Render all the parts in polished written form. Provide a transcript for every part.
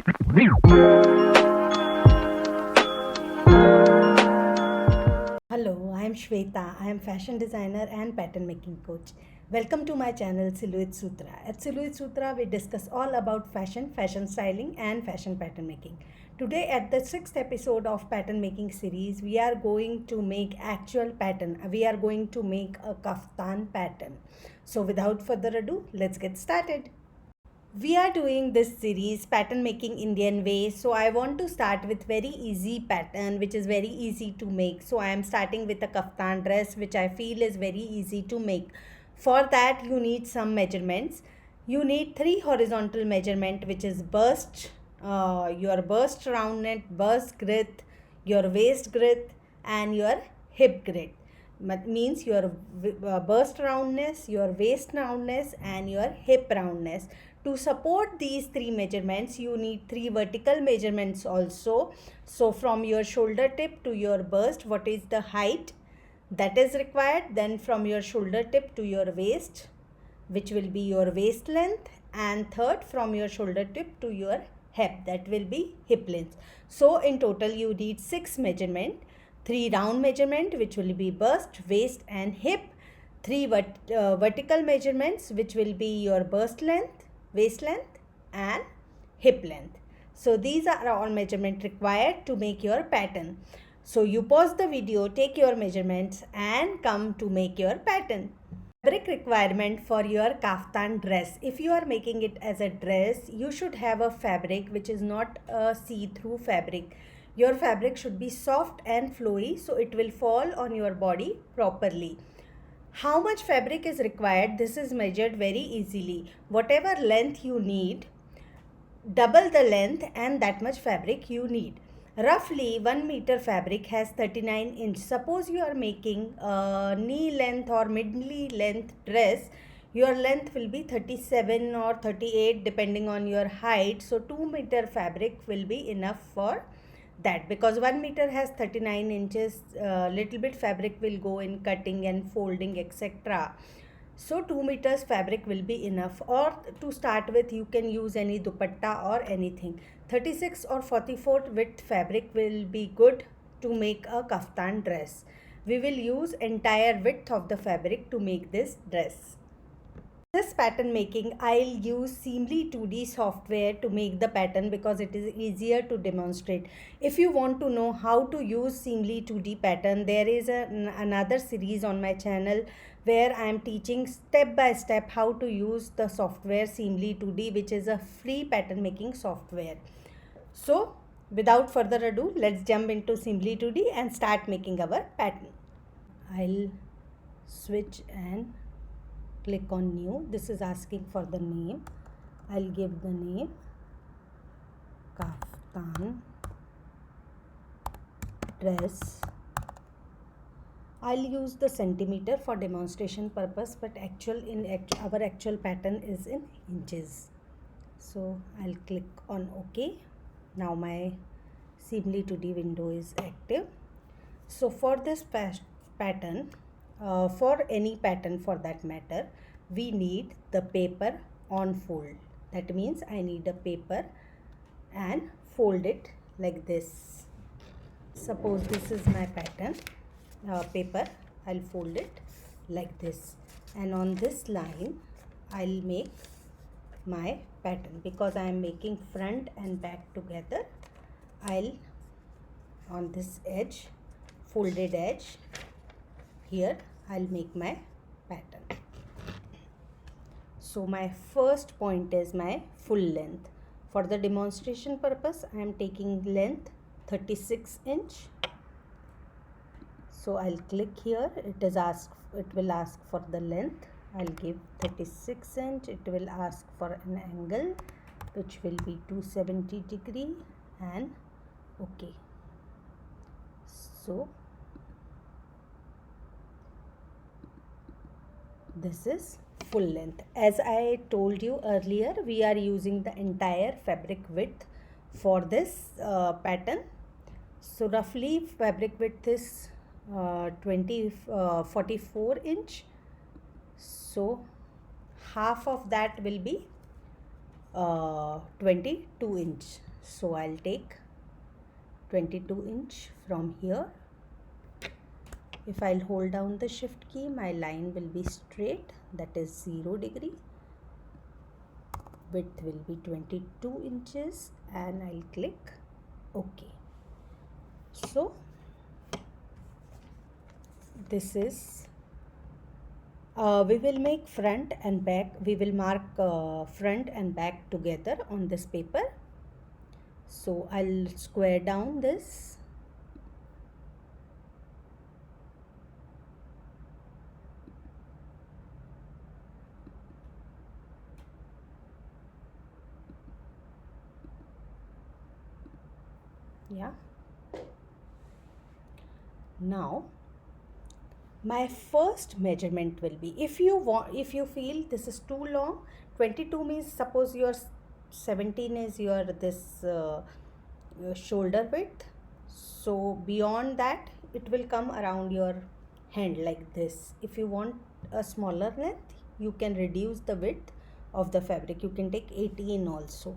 Hello, I am Shweta. I am fashion designer and pattern making coach. Welcome to my channel Silhouette Sutra. At Silhouette Sutra, we discuss all about fashion, fashion styling, and fashion pattern making. Today, at the sixth episode of pattern making series, we are going to make actual pattern. We are going to make a kaftan pattern. So, without further ado, let's get started. We are doing this series pattern making Indian way, so I want to start with very easy pattern which is very easy to make. So I am starting with a kaftan dress which I feel is very easy to make. For that you need some measurements. You need three horizontal measurement, which is bust, your bust round neck, bust girth, your waist girth, and your hip girth. Means your bust roundness, your waist roundness, and your hip roundness. To support these three measurements, you need three vertical measurements also. So from your shoulder tip to your bust, what is the height that is required? Then from your shoulder tip to your waist, which will be your waist length, and third from your shoulder tip to your hip, that will be hip length. So in total you need 6 measurement, 3 round measurement which will be bust, waist and hip, 3 vertical measurements which will be your bust length, waist length and hip length. So these are all measurement required to make your pattern. So you pause the video, take your measurements and come to make your pattern. Fabric requirement for your kaftan dress. If you are making it as a dress, you should have a fabric which is not a see-through fabric. Your fabric should be soft and flowy so it will fall on your body properly. How much fabric is required? This is measured very easily. Whatever length you need, double the length and that much fabric you need. Roughly 1 meter fabric has 39 inch. Suppose you are making a knee length or mid-knee length dress, your length will be 37 or 38 depending on your height. So 2 meter fabric will be enough for that, because 1 meter has 39 inches. Little bit fabric will go in cutting and folding, etc. So 2 meters fabric will be enough, or to start with you can use any dupatta or anything. 36 or 44 width fabric will be good to make a kaftan dress. We will use entire width of the fabric to make this dress. This pattern making, I'll use Seamly 2D software to make the pattern because it is easier to demonstrate. If you want to know how to use Seamly 2D pattern, there is another series on my channel where I am teaching step by step how to use the software Seamly 2D, which is a free pattern making software. So without further ado, let's jump into Seamly 2D and start making our pattern. I'll switch and click on new. This is asking for the name. I'll give the name kaftan dress. I'll use the centimeter for demonstration purpose, but our actual pattern is in inches. So I'll click on OK. Now my Seamly 2D window is active. So for this pattern, for any pattern for that matter, we need the paper on fold. That means I need a paper and fold it like this. Suppose this is my pattern paper. I'll fold it like this, and on this line I'll make my pattern. Because I am making front and back together, I'll on this edge, folded edge, here I'll make my pattern. So my first point is my full length. For the demonstration purpose, I am taking length 36 inch. So I'll click here. It will ask for the length. I'll give 36 inch. It will ask for an angle which will be 270 degree and OK. So this is full length. As I told you earlier, we are using the entire fabric width for this pattern. So roughly fabric width is 44 inch. So half of that will be 22 inch. So I'll take 22 inch from here. If I'll hold down the shift key, my line will be straight, that is 0 degree. Width will be 22 inches and I'll click OK. So this is we will make front and back. We will mark front and back together on this paper. So I'll square down this. Yeah. Now my first measurement will be, if you feel this is too long, 22 means, suppose your 17 is your this your shoulder width, so beyond that it will come around your hand like this. If you want a smaller length, you can reduce the width of the fabric, you can take 18 also,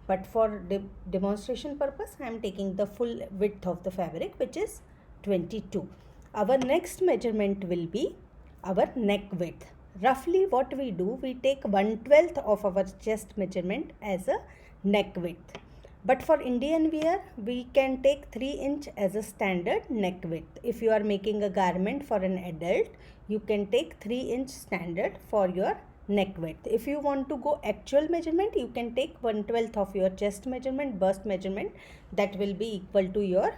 but for demonstration purpose I am taking the full width of the fabric, which is 22. Our next measurement will be our neck width. Roughly what we do, we take 1/12 of our chest measurement as a neck width. But for Indian wear, we can take 3 inch as a standard neck width. If you are making a garment for an adult, you can take 3 inch standard for your neck width. If you want to go actual measurement, you can take 1/12 of your chest measurement, bust measurement, that will be equal to your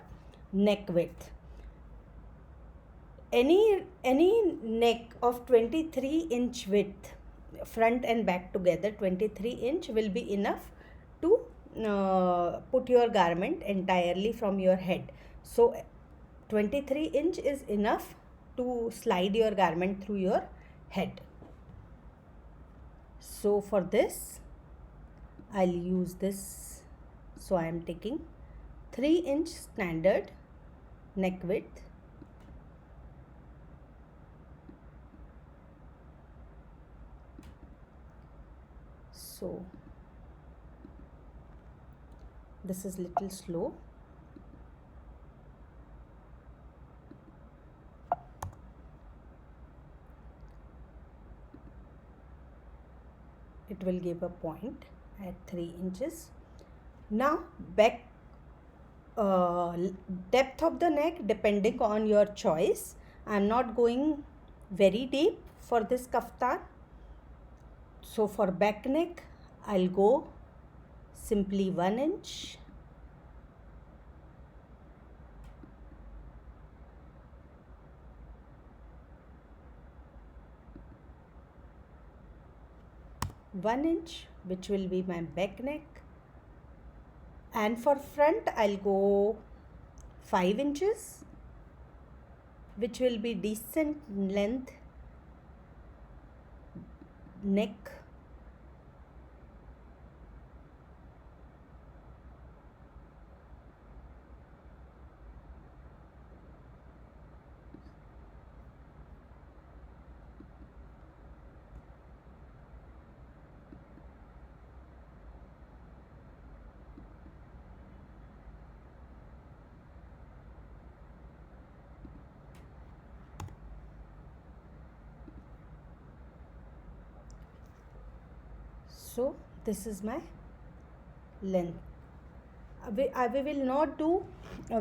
neck width. Any neck of 23 inch width, front and back together, 23 inch will be enough to put your garment entirely from your head. So 23 inch is enough to slide your garment through your head. So for this I'll use this. So I am taking 3 inch standard neck width. So this is little slow. It will give a point at 3 inches. Now back depth of the neck depending on your choice. I am not going very deep for this kaftan. So for back neck, I'll go simply 1 inch. One inch, which will be my back neck. And for front, I'll go 5 inches, which will be decent length neck. So this is my length. We will not do,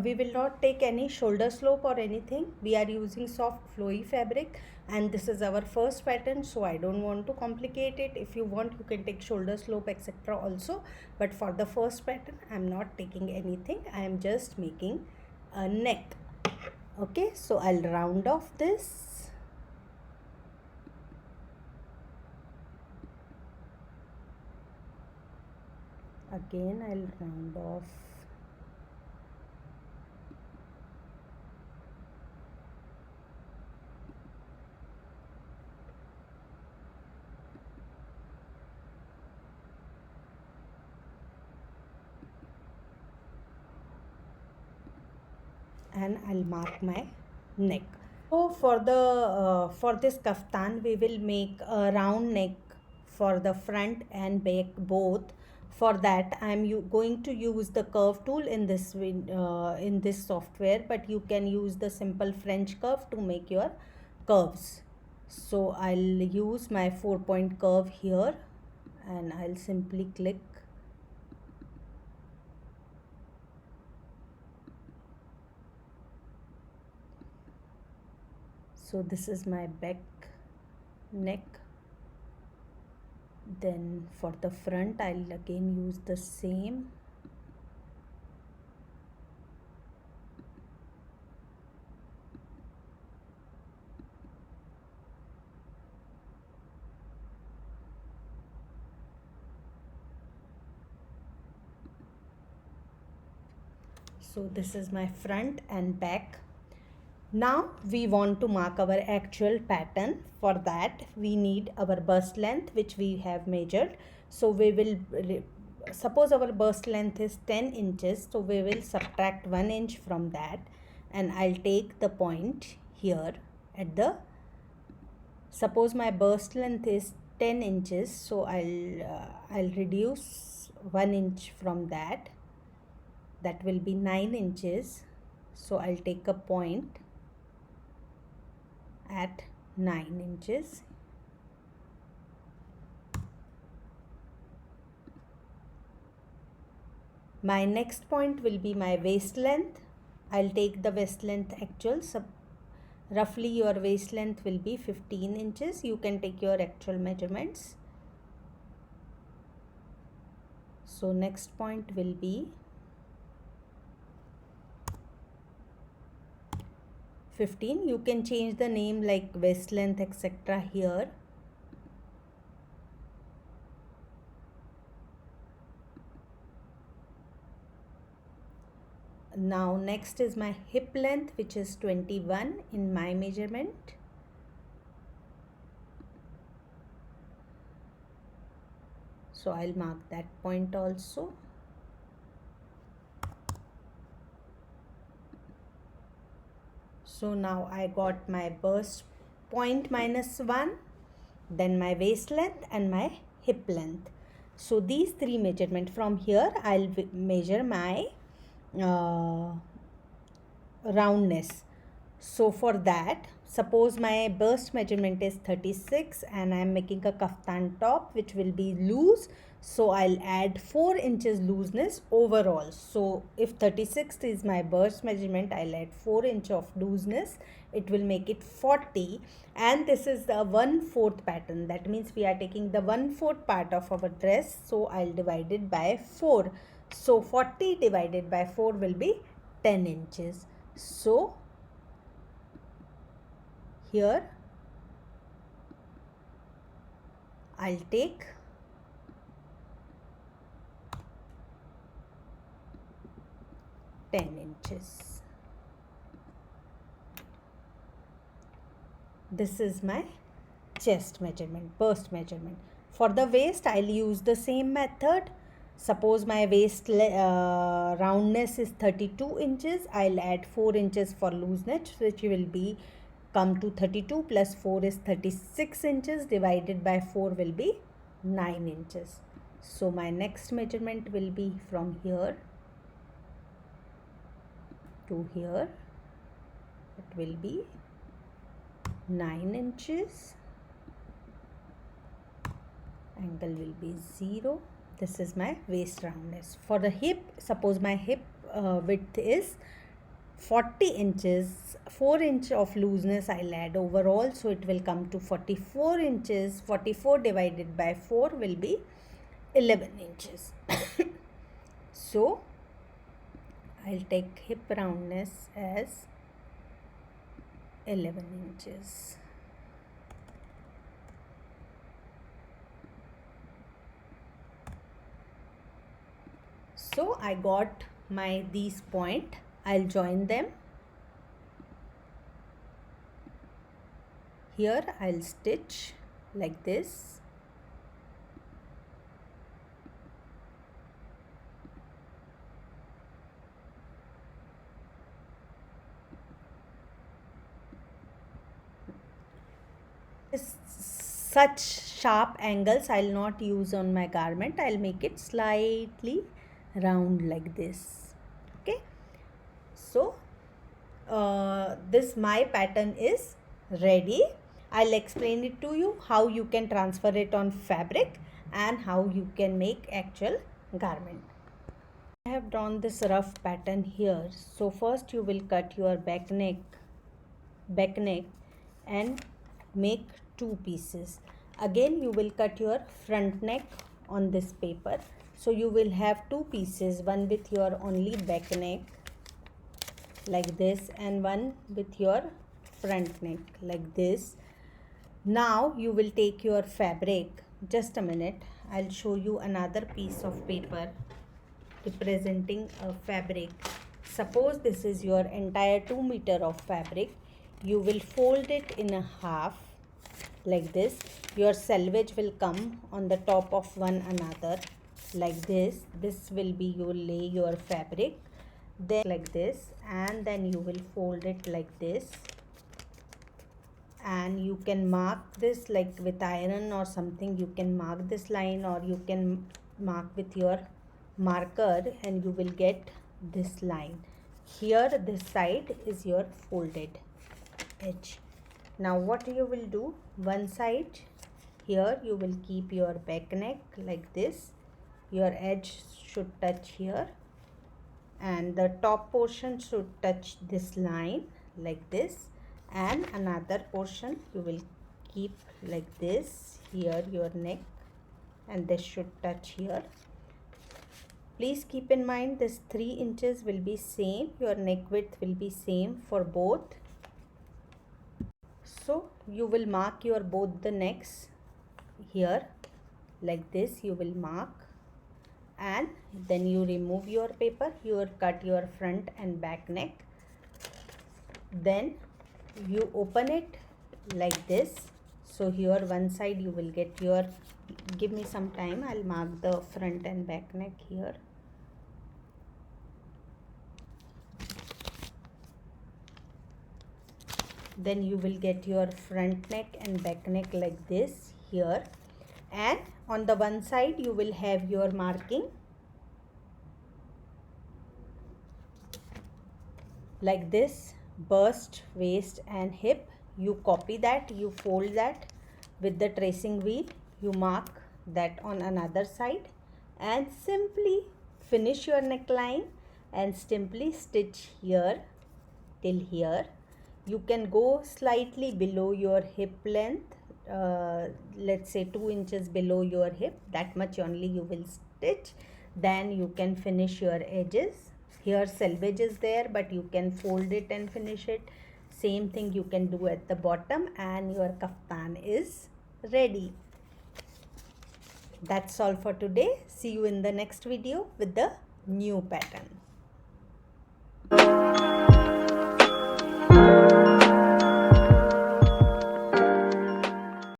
we will not take any shoulder slope or anything. We are using soft flowy fabric and this is our first pattern, so I don't want to complicate it. If you want, you can take shoulder slope etc also, but for the first pattern I am not taking anything. I am just making a neck. Okay, so I'll round off this. Again I'll round off. And I'll mark my neck. So for this kaftan, we will make a round neck for the front and back both For that I am going to use the curve tool in this software, but you can use the simple French curve to make your curves. So I'll use my 4-point curve here and I'll simply click. So this is my back neck. Then for the front I'll again use the same. So this is my front and back. Now we want to mark our actual pattern. For that we need our bust length, which we have measured. So we will, suppose our bust length is 10 inches, so we will subtract 1 inch from that, and I'll take the point here at the, suppose my bust length is 10 inches, so I'll reduce 1 inch from that. That will be 9 inches. So I'll take a point at 9 inches. My next point will be my waist length. I'll take the waist length actual. So roughly your waist length will be 15 inches. You can take your actual measurements. So next point will be 15. You can change the name like waist length etc. here. Now next is my hip length, which is 21 in my measurement. So I'll mark that point also. So now I got my bust point minus 1, then my waist length and my hip length. So these three measurements, from here I'll measure my roundness. So for that, suppose my bust measurement is 36 and I am making a kaftan top which will be loose, so I'll add 4 inches looseness overall. So if 36 is my bust measurement, I'll add 4 inch of looseness. It will make it 40, and this is the 1/4 pattern. That means we are taking the 1/4 part of our dress, so I'll divide it by 4. So 40 divided by 4 will be 10 inches. So here I'll take 10 inches. This is my chest measurement, bust measurement. For the waist, I'll use the same method. Suppose my waist roundness is 32 inches. I'll add 4 inches for looseness, which will be come to 32 plus 4 is 36 inches, divided by 4 will be 9 inches. So my next measurement will be from here to here. It will be 9 inches. Angle will be 0. This is my waist roundness. For the hip, suppose my hip width is 40 inches, 4 inch of looseness I'll add overall, so it will come to 44 inches. 44 divided by 4 will be 11 inches. So I'll take hip roundness as 11 inches. So I got my these point. I'll join them. Here I'll stitch like this. such sharp angles I'll not use on my garment. I'll make it slightly round like this. Okay, so this my pattern is ready. I'll explain it to you how you can transfer it on fabric and how you can make actual garment. I have drawn this rough pattern here. So first you will cut your back neck and make two pieces. Again you will cut your front neck on this paper. So you will have two pieces, one with your only back neck like this and one with your front neck like this. Now you will take your fabric. Just a minute, I'll show you another piece of paper representing a fabric. Suppose this is your entire 2 meter of fabric. You will fold it in a half like this. Your selvage will come on the top of one another like this. This will be your lay your fabric, then like this, and then you will fold it like this, and you can mark this like with iron or something. You can mark this line or you can mark with your marker and you will get this line. Here this side is your folded edge. Now what you will do, one side here you will keep your back neck like this. Your edge should touch here and the top portion should touch this line like this, and another portion you will keep like this. Here your neck and this should touch here. Please keep in mind this 3 inches will be same. Your neck width will be same for both. So you will mark your both the necks here like this. You will mark and then you remove your paper. You cut your front and back neck. Then you open it like this. So here one side you will get your, give me some time, I'll mark the front and back neck here. Then you will get your front neck and back neck like this here, and on the one side you will have your marking like this, bust, waist and hip. You copy that, you fold that with the tracing wheel, you mark that on another side and simply finish your neckline and simply stitch here till here. You can go slightly below your hip length, let's say 2 inches below your hip, that much only you will stitch. Then you can finish your edges. Here selvage is there, but you can fold it and finish it. Same thing you can do at the bottom and your kaftan is ready. That's all for today. See you in the next video with the new pattern.